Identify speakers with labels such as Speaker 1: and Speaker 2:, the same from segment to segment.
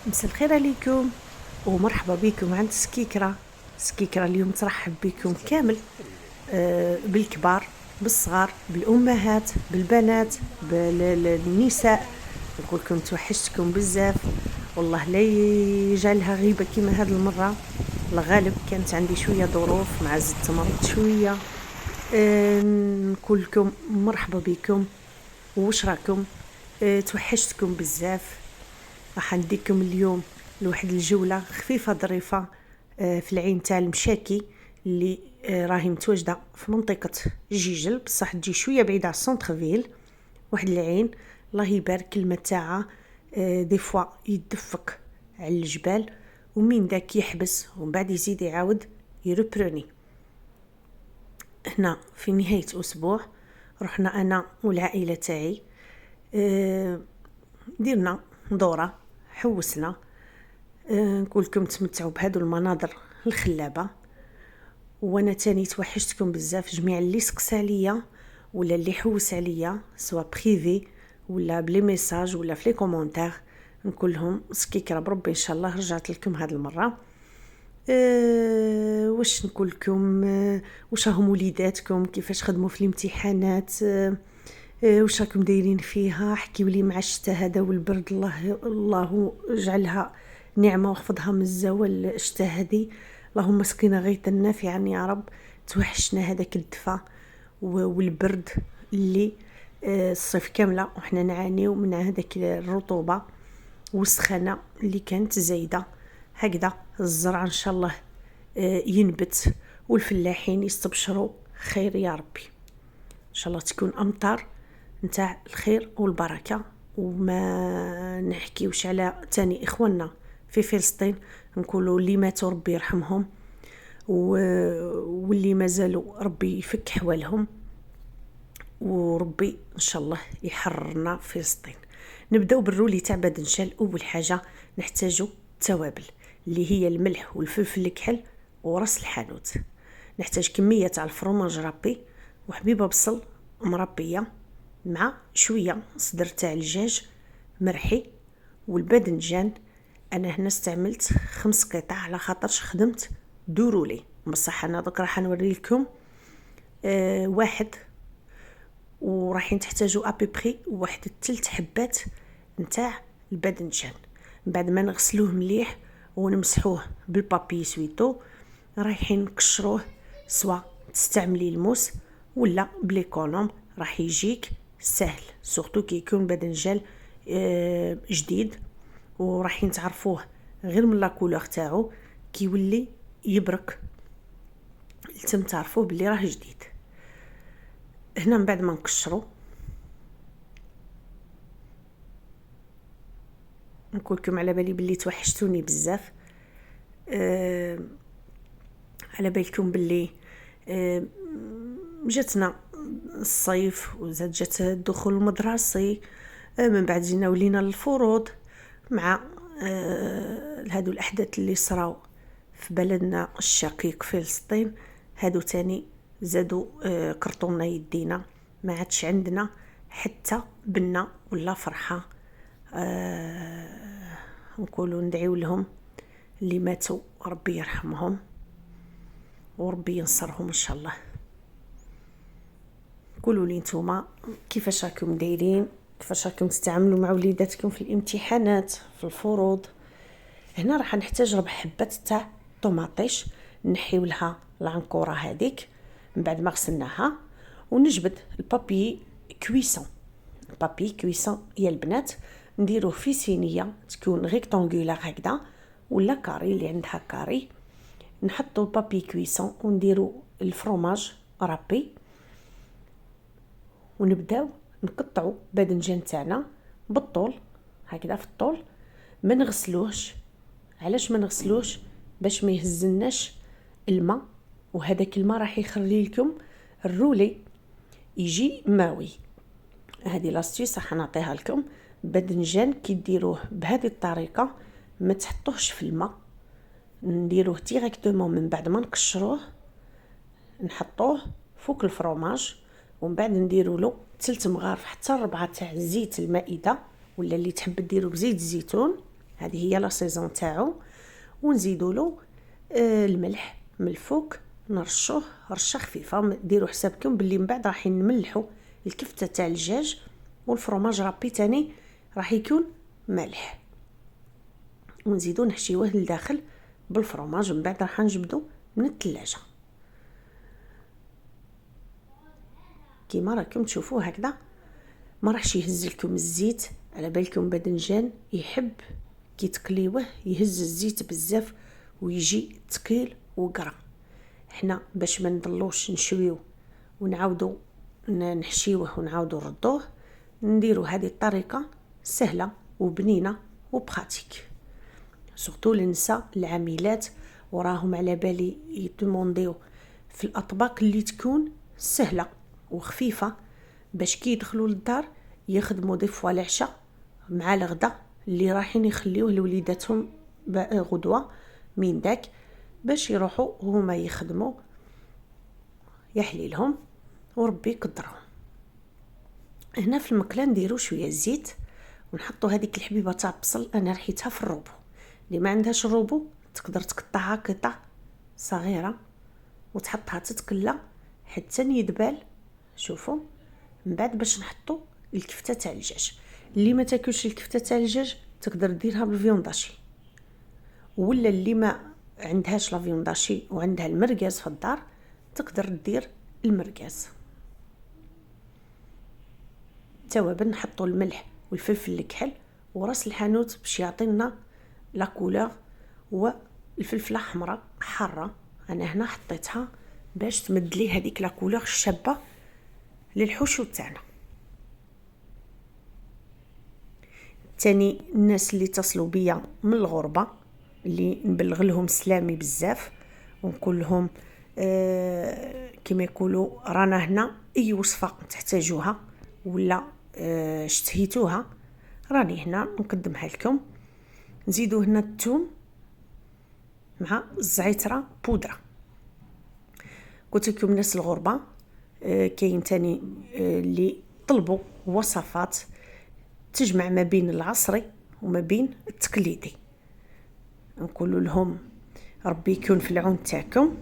Speaker 1: مساء الخير عليكم ومرحبا بكم عند سكيكرا. سكيكرا اليوم ترحب بكم كامل، بالكبار بالصغار بالأمهات بالبنات بالنساء. نقول لكم توحشتكم بزاف، والله لا يجعلها غيبة كيما هاد المرة. الغالب كانت عندي شوية ظروف مع زدت مرضت شوية. نقول لكم مرحبا بكم، وش راكم؟ توحشتكم بزاف. راح نديكم اليوم لواحد الجولة خفيفة ظريفة في العين تاع المشاكي اللي راهي متواجدة في منطقة جيجل، بصح تجي شوية بعيدة على السونتر فيل. واحد العين الله يبارك الماء تاعها دي فوا يدفك على الجبال، ومين داك يحبس ومن بعد يزيد يعاود يربروني. هنا في نهاية أسبوع رحنا أنا والعائلة تاعي، ديرنا دورة، حوسنا. نقول لكم تمتعوا بهذو المناظر الخلابة. وانا تاني توحشتكم بزاف، جميع اللي سقس عليا ولا اللي حوس عليا سواء بريفي ولا بلي ميساج ولا في لي كومونتير، نقول لهم سكيكرا بربي ان شاء الله رجعت لكم هذه المره. واش نقول لكم؟ واش راهم وليداتكم كيفاش خدموا في الامتحانات؟ واش راكم دايرين فيها؟ احكيوا لي مع الشتاء هذا والبرد، الله جعلها نعمه وحفظها من الزوال الشتاء هذه. اللهم سقينا غيثا نافعا يا رب. توحشنا هذاك الدفا والبرد اللي الصيف كامله وحنا نعانيو من هذاك الرطوبه والسخانه اللي كانت زايده. هكذا الزرع ان شاء الله ينبت والفلاحين يستبشروا خير يا ربي. ان شاء الله تكون امطار نتاع الخير والبركه، وما نحكيوش على تاني اخواننا في فلسطين، نقولوا اللي ماتوا ربي يرحمهم، واللي مازالوا ربي يفك حوالهم، وربي ان شاء الله يحررنا فلسطين. نبداو بالرولي تاع بادنشال. اول حاجه نحتاجو توابل اللي هي الملح والفلفل الكحل وراس الحانوت. نحتاج كميه تاع الفرماج رابي وحبيبه بصل مربيه مع شويه صدر تاع الدجاج مرحي والباذنجان. انا هنا استعملت 5 قطع على خاطرش خدمت دورولي، بصح انا دوك راح نوري لكم واحد، وراح تحتاجوا ابيبري واحد 3 حبات نتاع الباذنجان. بعد ما نغسلوه مليح ونمسحوه بالبابي سويتو رايحين نقشروه، سواء تستعملي الموس ولا بليكولوم راح يجيك سهل، سورتو كي يكون باذنجان جديد وراح تعرفوه غير من لا كولور تاعو كي يولي يبرك لتم تعرفوه بلي راه جديد. هنا من بعد ما نقشرو نقول لكم على بالي بلي توحشتوني بزاف. على بالكم بلي جاتنا الصيف وزاد جات الدخول المدرسي، من بعد جينا ولينا للفروض مع هادو الاحداث اللي صراو في بلدنا الشقيق فلسطين. هادو تاني زادوا قرطونا يدينا، ما عادش عندنا حتى بنا ولا فرحه. نقولوا ندعيو لهم اللي ماتوا ربي يرحمهم وربي ينصرهم ان شاء الله. قولوا لي نتوما كيفاش راكم دايرين، كيفاش راكم تتعاملوا مع وليداتكم في الامتحانات في الفروض. هنا راح نحتاج 4 حبات تاع طوماطيش، نحيو لها العنقوره هذيك من بعد ما غسلناها، ونجبد البابي كويسون. البابي كويسون يا البنات نديروه في صينيه تكون ريكتانغولار هكذا ولا كاري اللي عندها كاري. نحطوا البابي كويسون ونديروا الفرماج رابي، ونبداو نقطعوا باذنجان تاعنا بالطول هكذا في الطول. ما نغسلوهش. علاش ما نغسلوش؟ باش ما يهزلناش الماء، وهذاك الماء راح يخلي لكم الرولي يجي ماوي. هذه لاستيس راح نعطيها لكم. باذنجان كي ديروه بهذه الطريقه ما تحطوهش في الماء، نديروه ديريكتومون من بعد ما نقشروه نحطوه فوق الفرماج، ومن بعد نديروا له 3 مغارف حتى 4 تاع زيت المائده ولا اللي تحب ديروا بزيت الزيتون. هذه هي لا سيزون تاعو. ونزيدوا له الملح من الفوق، نرشوه رشه خفيفه. ديروا حسابكم باللي من بعد راح نملحوا الكفته تاع الدجاج، والفرماج رابي تاني راح يكون مالح. ونزيدو نحشيوه لداخل بالفرماج، من بعد راح نجبدو من الثلاجه. كيما راكم تشوفوا هكذا، ما راحش يهز لكم الزيت. على بالكم باذنجان يحب كي تقليوه يهز الزيت بزاف ويجي ثقيل وقرا. احنا باش ما نضلوش نشويو ونعاودو نحشيوه ونعاودو نردوه، نديرو هذه الطريقه سهله وبنينه وبراتيك. سورتو للنساء العاملات وراهم على بالي يدومونديو في الاطباق اللي تكون سهله وخفيفه، باش كي يدخلوا للدار يخدموا دي فوا العشاء مع الغدا اللي رايحين يخليوه لوليداتهم غدوه من داك، باش يروحوا هما يخدموا يحليلهم وربي يقدرهم. هنا في المقله نديروا شويه زيت ونحطوا هذيك الحبيبه تاع البصل، انا رحيتها في الروبو. اللي ما عندهاش الروبو تقدر تقطعها قطع صغيره وتحطها تتقلى حتى يدبال. شوفوا من بعد باش نحطوا الكفته تاع الدجاج. اللي ما تاكلش الكفته تاع الدجاج تقدر ديرها بالفيونداشي، ولا اللي ما عندهاش لا فيونداشي وعندها المرقاز في الدار تقدر دير المرقاز. توابل نحطوا الملح والفلفل الكحل وراس الحانوت باش يعطينا لا كولور، والفلفله حمراء حاره انا هنا حطيتها باش تمد لي هذيك لا كولور الشابه للحشو تاعنا. تاني الناس اللي اتصلوا بيا من الغربه اللي نبلغ لهم سلامي بزاف ونقول لهم كما يقولوا رانا هنا، اي وصفه تحتاجوها ولا اشتهيتوها راني هنا نقدمها لكم. نزيدوا هنا الثوم مع الزعتره بودره. قلت لكم ناس الغربه كاين تاني اللي طلبوا وصفات تجمع ما بين العصري وما بين التقليدي، نقول لهم ربي يكون في العون تاعكم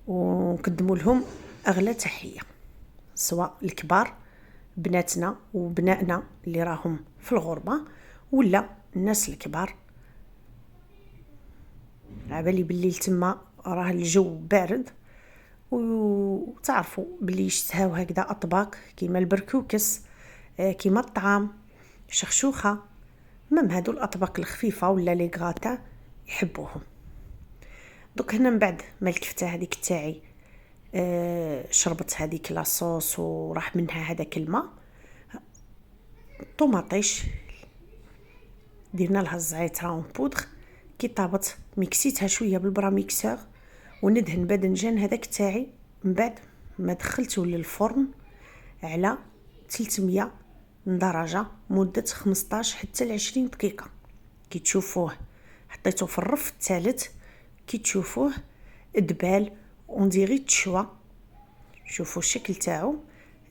Speaker 1: ونقدموا لهم اغلى تحيه، سواء الكبار بناتنا وبنائنا اللي راهم في الغربه ولا الناس الكبار. عبالي بالليل تما راه الجو بارد وتعرفوا باللي يشتهاو هكذا اطباق كيما البركوكس، كيما الطعام شخشوخه، مم هادو الاطباق الخفيفه ولا لي غاتا يحبوهم. دوك هنا من بعد ما الكفته هذيك تاعي شربت هذيك لاصوص وراح منها هذاك الماء، طوماطيش درنا لها الزعتره وبودغ كي طابت ميكسيتها شويه بالبراميكسور وندهن باذنجان هذاك تاعي. من بعد ما دخلته للفرن على 300 درجه مده 15 حتى ل 20 دقيقه. كي تشوفوه حطيته في الرف الثالث، كي تشوفوه دبال ونديري تشوى. شوفوا الشكل تاعو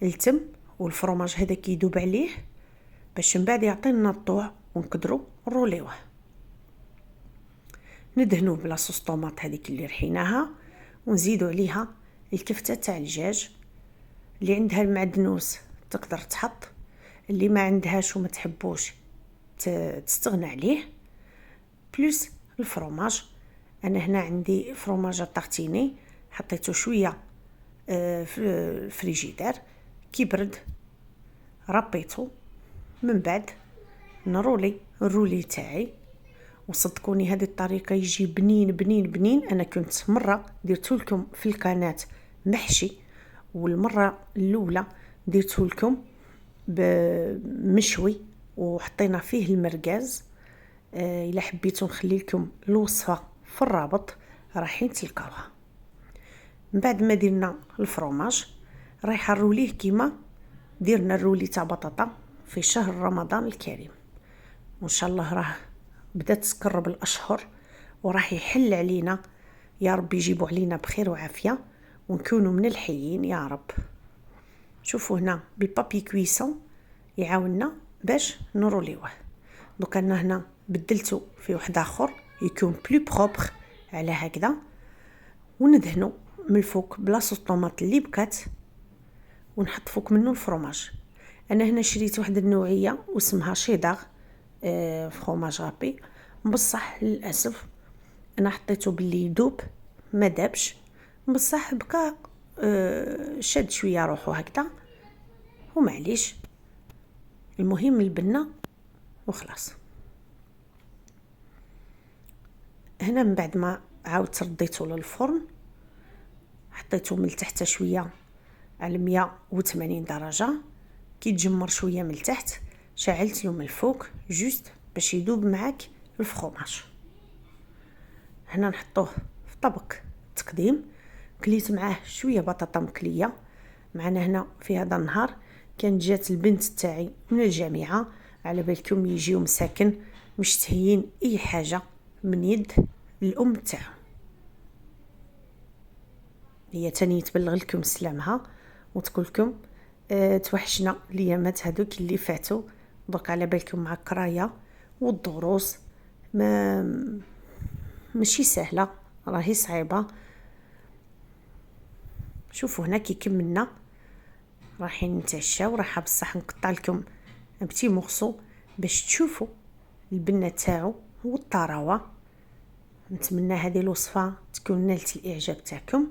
Speaker 1: التم والفرماج هذا كيدوب عليه باش من بعد يعطينا الطوع ونقدروا نروليوه. ندهنوه بلاصوص طوماط هذيك اللي رحيناها ونزيدوا عليها الكفته تاع الدجاج. اللي عندها المعدنوس تقدر تحط، اللي ما عندهاش وما تحبوش تستغنى عليه. بلس الفرماج، انا هنا عندي فرماج طارتيني حطيته شويه في الفريجيدار كي برد ربيته. من بعد نرولي الرولي تاعي، وصدقوني هذه الطريقه يجي بنين بنين بنين. انا كنت مره درته لكم في القناه محشي، والمره الاولى درته لكم بمشوي وحطينا فيه المرقاز. الا حبيتوا نخلي لكم الوصفه في الرابط رايحين تلقاوها. من بعد ما درنا الفرماج رايحه نروليه كيما درنا الرولي تاع بطاطا في شهر رمضان الكريم، وان شاء الله راه بدات تقرب الاشهر وراح يحل علينا. يا رب يجيبوا علينا بخير وعافيه ونكونوا من الحيين يا رب. شوفوا هنا بالبابي كويسون يعاوننا باش نروليوه. دوك انا هنا بدلته في واحد اخر يكون بلو بروبر على هكذا، وندهنو من الفوق بلاصه الطوماط اللي بقات، ونحط فوق منه الفرماج. انا هنا شريت واحد النوعيه واسمها شيدار فروماج غابي، بصح للاسف انا حطيته باللي يذوب ما دابش، بصح بقى شد شويه روحو هكذا ومعليش، المهم البنه وخلاص. هنا من بعد ما عاودت رديته للفرن، حطيته من تحت شويه على 180 درجه، كي تجمر شويه من التحت شعلت من الفوق جوست باش يذوب معاك الفرماج. هنا نحطوه في طبق تقديم، كليت معاه شويه بطاطا مقليه. معنا هنا في هذا النهار كانت جات البنت تاعي من الجامعه، على بالكم يجيو مساكن مشتهيين اي حاجه من يد الام تاعهم. هي تاني تبلغ لكم سلامها وتقول لكم توحشنا الايامات هذوك اللي فاتوا، دوك على بالكم مع القرايه والدروس ماشي سهله، راهي صعيبه. شوفوا هنا كي كملنا رايحين نتعشاو، راح بصح نقطع لكم بتي مورسو باش تشوفوا البنه تاعو والطراوه. نتمنى هذه الوصفه تكون نالت الاعجاب تاعكم.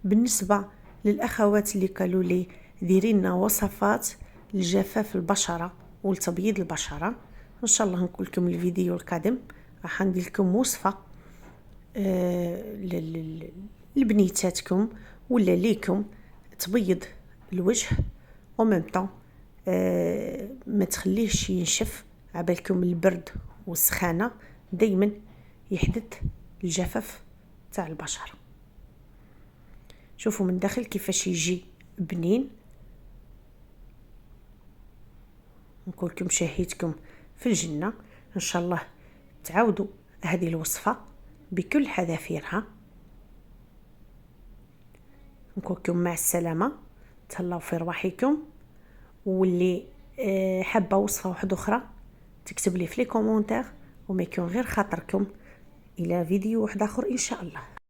Speaker 1: بالنسبه للاخوات اللي قالوا لي ديري لنا وصفات لجفاف البشره ولتبييض البشره، ان شاء الله نقول لكم الفيديو القادم راح ندير لكم وصفه لبنيتاتكم ولا ليكم تبيض الوجه وميم طون ما تخليهش ينشف. عبالكم البرد والسخانه دائما يحدث الجفاف تاع البشره. شوفوا من داخل كيفاش يجي بنين. نقول لكم شهيتكم في الجنه، ان شاء الله تعاودوا هذه الوصفه بكل حذافيرها. نقول لكم مع السلامه، تهلاو في رواحكم. واللي حابه وصفه واحده اخرى تكتب لي في لي كومونتير وما يكون غير خاطركم. الى فيديو واحد اخر ان شاء الله.